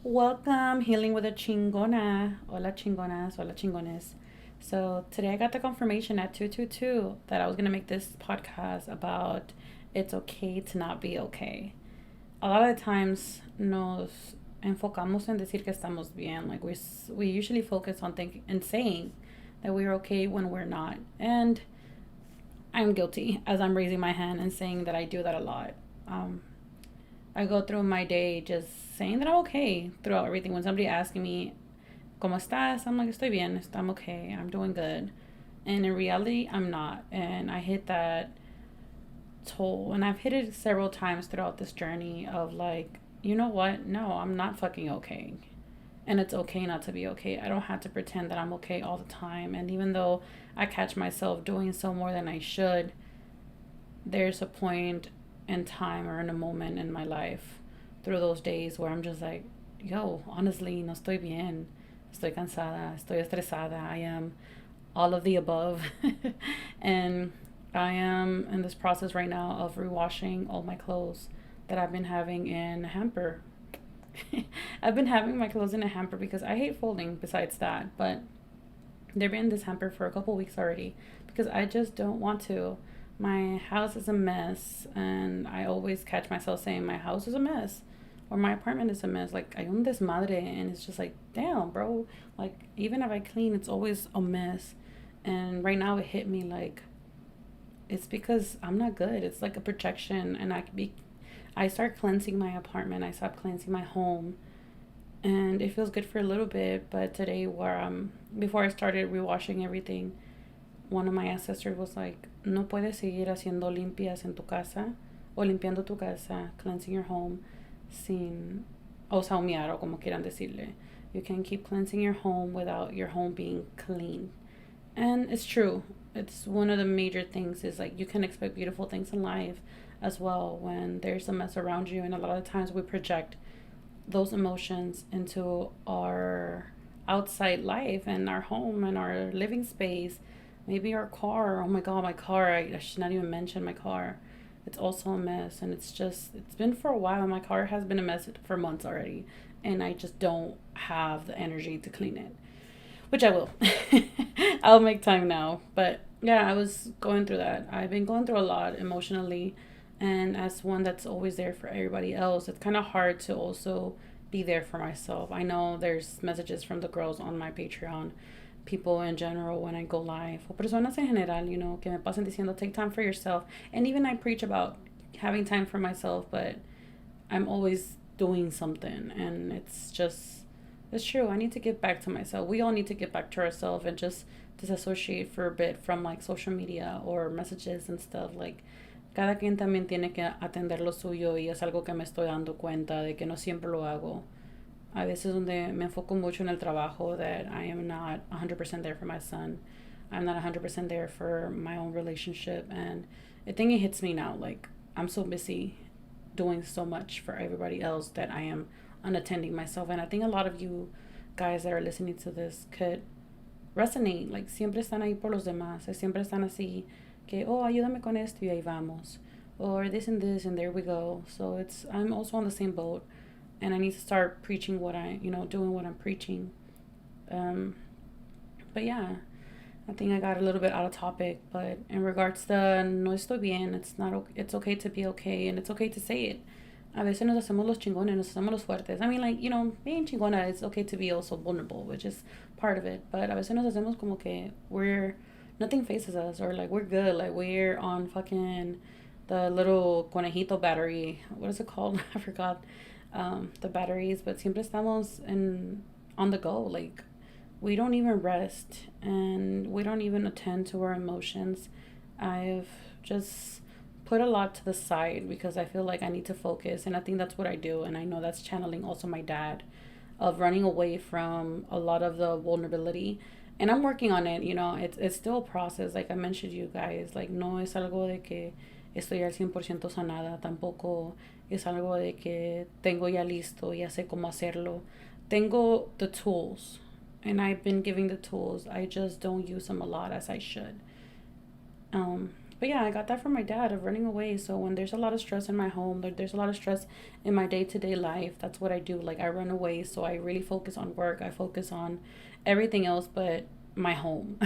Welcome, Healing with a Chingona. Hola, chingonas. Hola, chingones. So, today I got the confirmation at 222 that I was going to make this podcast about it's okay to not be okay. A lot of the times nos enfocamos en decir que estamos bien. Like, we usually focus on thinking and saying that we're okay when we're not. And I'm guilty as I'm raising my hand and saying that I do that a lot. Um, I go through my day just saying that I'm okay throughout everything. When somebody asking me, ¿Cómo estás? I'm like, estoy bien, I'm okay, I'm doing good. And in reality, I'm not. And I hit that toll. And I've hit it several times throughout this journey of like, you know what? No, I'm not fucking okay. And it's okay not to be okay. I don't have to pretend that I'm okay all the time. And even though I catch myself doing so more than I should, there's a point in time or in a moment in my life through those days where I'm just like, yo, honestly, no estoy bien. Estoy cansada, estoy estresada. I am all of the above. And I am in this process right now of rewashing all my clothes that I've been having in a hamper. I've been having my clothes in a hamper because I hate folding besides that, but they've been in this hamper for a couple weeks already because I just don't want to. My house is a mess, and I always catch myself saying my house is a mess or my apartment is a mess. Like, I own this madre, and it's just like, damn, bro. Like, even if I clean, it's always a mess. And right now it hit me like it's because I'm not good. It's like a projection, and I start cleansing my apartment. I stop cleansing my home, and it feels good for a little bit. But today, where before I started rewashing everything, one of my ancestors was like, no puedes seguir haciendo limpias en tu casa o limpiando tu casa, cleansing your home, sin, o saumear, o como quieran decirle. You can keep cleansing your home without your home being clean. And it's true. It's one of the major things is like you can expect beautiful things in life as well when there's a mess around you. And a lot of times we project those emotions into our outside life and our home and our living space. Maybe our car. Oh my god, my car. I should not even mention my car. It's also a mess, and it's been for a while. My car has been a mess for months already, and I just don't have the energy to clean it, which I will. I'll make time now. But yeah, I was going through that. I've been going through a lot emotionally. And as one that's always there for everybody else, it's kind of hard to also be there for myself. I know there's messages from the girls on my Patreon, people in general when I go live, o personas en general, que me pasan diciendo take time for yourself. And even I preach about having time for myself, but I'm always doing something, and it's true. I need to get back to myself. We all need to get back to ourselves and just disassociate for a bit from like social media or messages and stuff. Like, cada quien también tiene que atender lo suyo, y es algo que me estoy dando cuenta de que no siempre lo hago. A veces donde me enfoco mucho en el trabajo, that I am not 100% there for my son. I'm not 100% there for my own relationship. And I think it hits me now. Like, I'm so busy doing so much for everybody else that I am unattending myself. And I think a lot of you guys that are listening to this could resonate. Like, siempre están ahí por los demás. Siempre están así que, oh, ayúdame con esto y ahí vamos. Or this and there we go. So I'm also on the same boat. And I need to start preaching doing what I'm preaching. Um, but yeah, I think I got a little bit out of topic. But in regards to no estoy bien, it's okay to be okay, and it's okay to say it. A veces nos hacemos los chingones, nos hacemos los fuertes. I mean, like, being chingona, it's okay to be also vulnerable, which is part of it. But a veces nos hacemos como que nothing faces us, or like we're good, like we're on fucking the little conejito battery. What is it called? I forgot the batteries, but siempre estamos on the go. Like, we don't even rest, and we don't even attend to our emotions. I've just put a lot to the side because I feel like I need to focus, and I think that's what I do. And I know that's channeling also my dad, of running away from a lot of the vulnerability. And I'm working on it. It's still a process. Like I mentioned, you guys, like, no es algo de que estoy al 100% sanada, tampoco es algo de que tengo ya listo, ya sé cómo hacerlo. Tengo the tools, and I've been giving the tools. I just don't use them a lot as I should. But yeah, I got that from my dad of running away. So when there's a lot of stress in my home, there's a lot of stress in my day to day life, that's what I do. Like I run away. So I really focus on work. I focus on everything else but my home.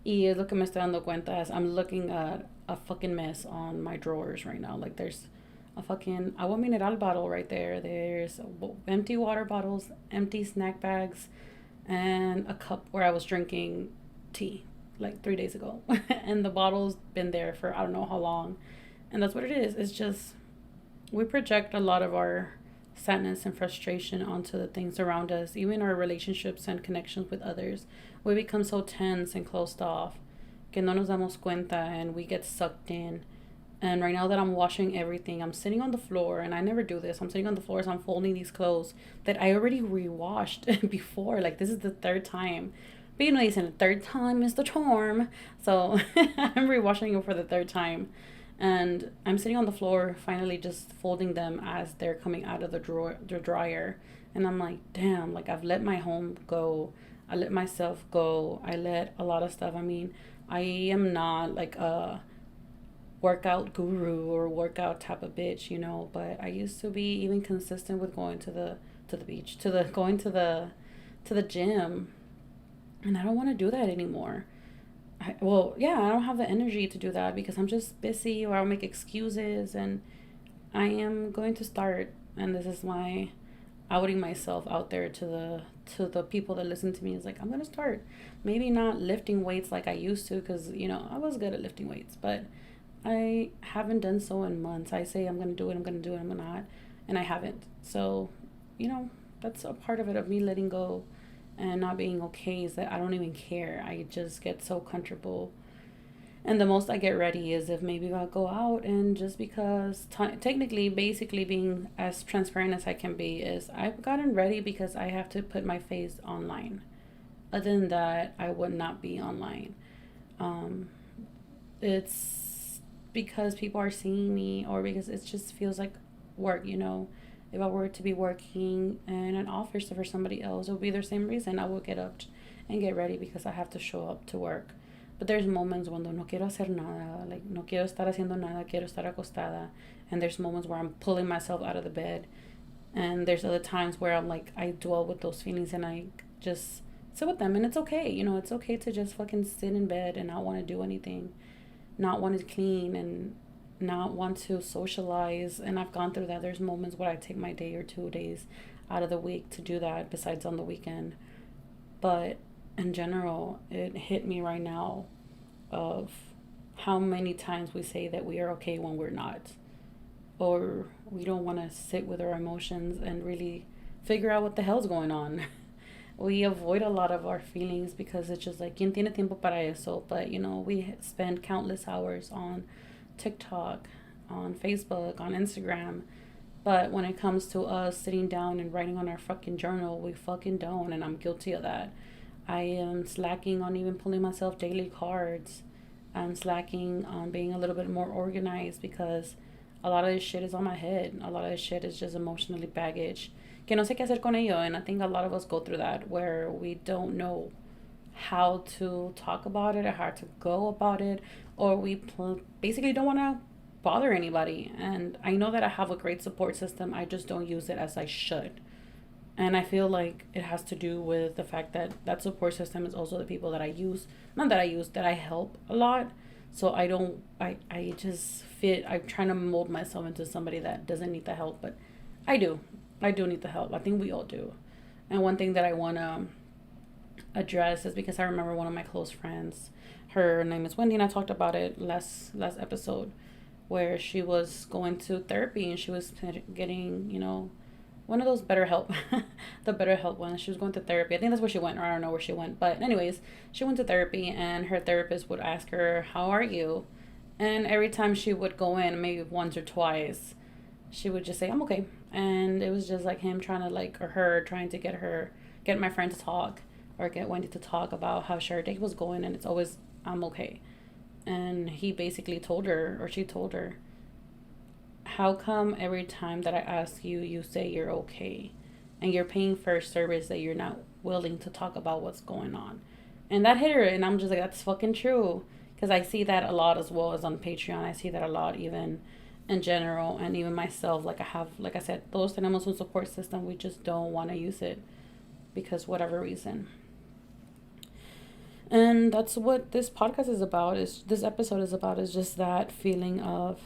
Y es lo que me estoy dando cuenta is I'm looking at a fucking mess on my drawers right now. Like there's a fucking agua mineral bottle right there. There's empty water bottles, empty snack bags, and a cup where I was drinking tea like 3 days ago. And the bottle's been there for I don't know how long. And that's what it is. It's just we project a lot of our sadness and frustration onto the things around us, even our relationships and connections with others. We become so tense and closed off que no nos damos cuenta and we get sucked in. And right now that I'm washing everything, I'm sitting on the floor, and I never do this. I'm sitting on the floor as I'm folding these clothes that I already rewashed before. Like, this is the third time. But you know, the third time is the charm. So I'm rewashing them for the third time. And I'm sitting on the floor, finally just folding them as they're coming out of the dryer. And I'm like, damn, like I've let my home go. I let myself go. I let a lot of stuff. I mean, I am not like a workout guru or workout type of bitch, you know, but I used to be even consistent with going to the beach, to the going to the gym, and I don't want to do that anymore. Well, yeah, I don't have the energy to do that because I'm just busy or I'll make excuses, and I am going to start, and this is my outing myself out there to the people that listen to me is like I'm going to start maybe not lifting weights like I used to because you know I was good at lifting weights, but I haven't done so in months. I say I'm going to do it, I'm going to do it, I'm not, and I haven't. So, you know, that's a part of it of me letting go and not being okay is that I don't even care. I just get so comfortable. And the most I get ready is if maybe I'll go out and just because technically, basically being as transparent as I can be is I've gotten ready because I have to put my face online. Other than that, I would not be online. Um, it's because people are seeing me or because it just feels like work, you know. If I were to be working in an office for somebody else, it would be the same reason. I would get up and get ready because I have to show up to work. But there's moments when no quiero hacer nada, like no quiero estar haciendo nada, quiero estar acostada. And there's moments where I'm pulling myself out of the bed. And there's other times where I'm like, I dwell with those feelings and I just sit with them. And it's okay, you know, it's okay to just fucking sit in bed and not want to do anything, not want to clean and not want to socialize. And I've gone through that. There's moments where I take my day or 2 days out of the week to do that besides on the weekend. But in general, it hit me right now of how many times we say that we are okay when we're not, or we don't want to sit with our emotions and really figure out what the hell's going on. We avoid a lot of our feelings because it's just like, ¿quién tiene tiempo para eso? But, you know, we spend countless hours on TikTok, on Facebook, on Instagram. But when it comes to us sitting down and writing on our fucking journal, we fucking don't. And I'm guilty of that. I am slacking on even pulling myself daily cards. I'm slacking on being a little bit more organized because a lot of this shit is on my head. A lot of this shit is just emotionally baggage. Que no sé qué hacer con ello. And I think a lot of us go through that where we don't know how to talk about it or how to go about it. Or we basically don't want to bother anybody. And I know that I have a great support system. I just don't use it as I should. And I feel like it has to do with the fact that that support system is also the people that I use. Not that I use, that I help a lot. So I just fit, I'm trying to mold myself into somebody that doesn't need the help. But I do. I do need the help. I think we all do. And one thing that I want to address is because I remember one of my close friends, her name is Wendy, and I talked about it last episode, where she was going to therapy and she was getting, you know, one of those BetterHelp, the BetterHelp one. She was going to therapy. I think that's where she went, or I don't know where she went. But anyways, she went to therapy and her therapist would ask her, how are you? And every time she would go in, maybe once or twice, she would just say, I'm okay. And it was just like him trying to like, or her trying to get my friend to talk or get Wendy to talk about how her day was going. And it's always, I'm okay. And he basically told her, or she told her, how come every time that I ask you, you say you're okay and you're paying for a service that you're not willing to talk about what's going on? And that hit her. And I'm just like, that's fucking true. Because because I see that a lot as well as on Patreon. I see that a lot even in general, and even myself. Like I have, like I said, todos tenemos un support system. We just don't want to use it because whatever reason. And that's what this podcast is about. Is this episode is about is just that feeling of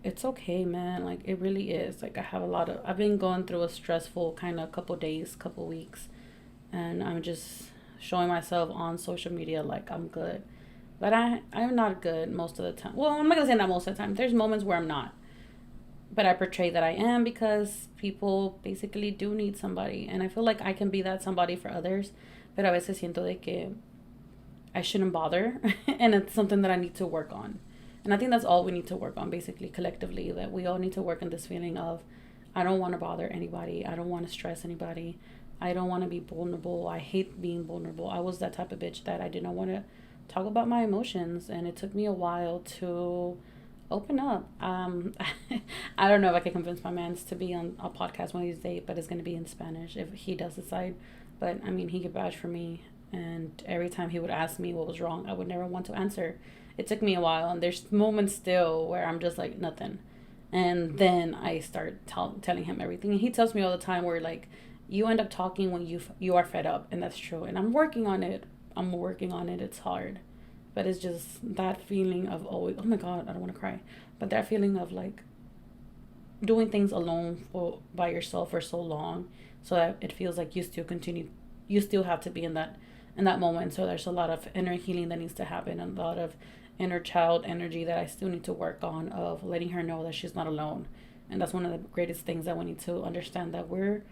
it's okay, man. Like it really is. Like I've been going through a stressful kind of couple days, couple weeks, and I'm just showing myself on social media like I'm good. But I'm not good most of the time. Well, I'm not gonna say that most of the time. There's moments where I'm not. But I portray that I am because people basically do need somebody. And I feel like I can be that somebody for others. Pero a veces siento de que I shouldn't bother. And it's something that I need to work on. And I think that's all we need to work on, basically, collectively. That we all need to work on this feeling of, I don't want to bother anybody. I don't want to stress anybody. I don't want to be vulnerable. I hate being vulnerable. I was that type of bitch that I did not want to talk about my emotions. And it took me a while to open up. I don't know if I can convince my man to be on a podcast one of these days, but it's going to be in Spanish if he does decide. But I mean, he could vouch for me. And every time he would ask me what was wrong, I would never want to answer. It took me a while, and there's moments still where I'm just like, nothing. And then I start telling him everything. And he tells me all the time where, like, you end up talking when you are fed up, and that's true. And I'm working on it. It's hard. But it's just that feeling of always, oh my God, I don't want to cry. But that feeling of, like, doing things alone by yourself for so long so that it feels like you still have to be in that moment. So there's a lot of inner healing that needs to happen, and a lot of inner child energy that I still need to work on, of letting her know that she's not alone. And that's one of the greatest things that we need to understand, that we're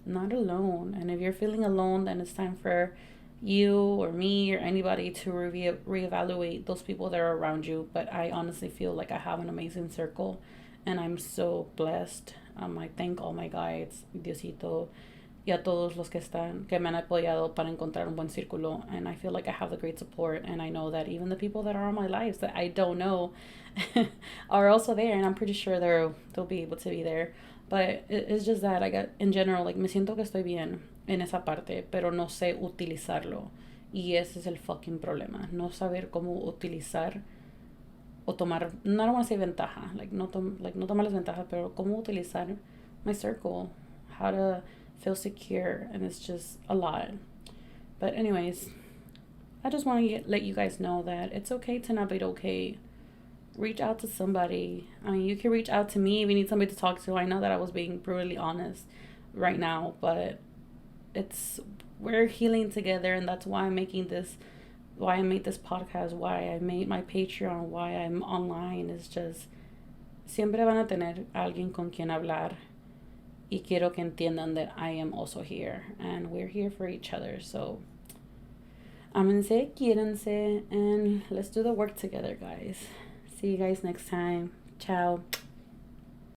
not alone. And if you're feeling alone, then it's time for you or me or anybody to reevaluate those people that are around you. But I honestly feel like I have an amazing circle, and I'm so blessed. I thank all my guides, Diosito, y a todos los que me han apoyado para encontrar un buen círculo. And I feel like I have the great support, and I know that even the people that are on my lives that I don't know are also there, and I'm pretty sure they'll be able to be there. But it's just that I got, in general, like, me siento que estoy bien en esa parte, pero no sé utilizarlo. Y ese es el fucking problema. No saber cómo utilizar o tomar, no want to say ventaja, no tomar las ventajas, pero cómo utilizar my circle, how to feel secure, and it's just a lot. But anyways, I just want to let you guys know that it's okay to not be okay. Reach out to somebody. I mean, you can reach out to me if you need somebody to talk to. I know that I was being brutally honest right now, but we're healing together, and that's why I made this podcast, why I made my Patreon, why I'm online. Is just siempre van a tener alguien con quien hablar, y quiero que entiendan that I am also here, and we're here for each other. So ámense, quiéranse, and let's do the work together, guys. See you guys next time. Ciao.